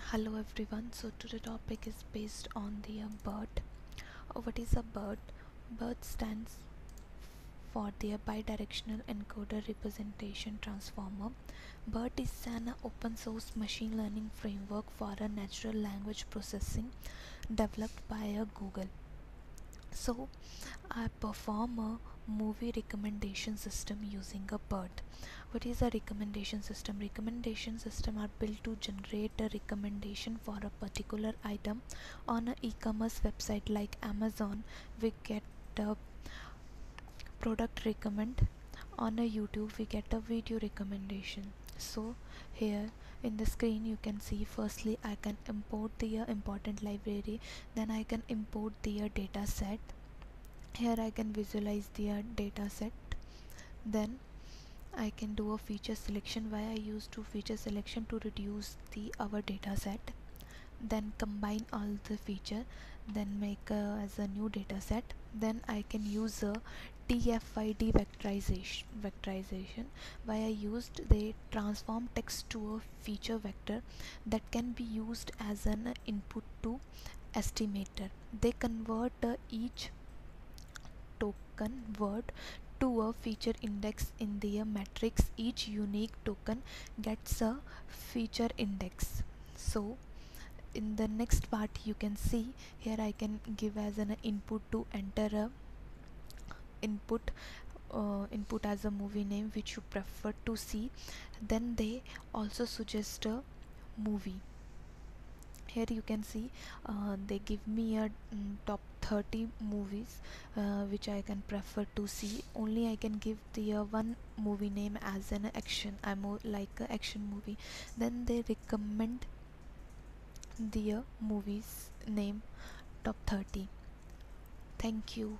Hello everyone. So today topic is based on the BERT. What is a BERT? BERT stands for the Bidirectional Encoder Representation Transformer. BERT is an open source machine learning framework for a natural language processing developed by Google. So I perform a movie recommendation system using a BERT. What is a recommendation system? Recommendation system are built to generate a recommendation for a particular item on an e-commerce website like Amazon. We get a product recommend. On a YouTube we get a video recommendation. So here in the screen you can see, firstly I can import the important library, then I can import the data set. Here I can visualize the data set, then I can do a feature selection. Why I use two feature selection? To reduce the our data set, then combine all the feature, then make as a new data set. Then I can use a TFID vectorization. Why I used, they transform text to a feature vector that can be used as an input to estimator. They convert each token word to a feature index in the matrix. Each unique token gets a feature index. So in the next part you can see, here I can give as an input to enter a input input as a movie name which you prefer to see. Then they also suggest a movie. Here you can see they give me a top 30 movies which I can prefer to see. Only I can give the one movie name as an action. I more like a action movie. Then they recommend the movies name top 30. Thank you.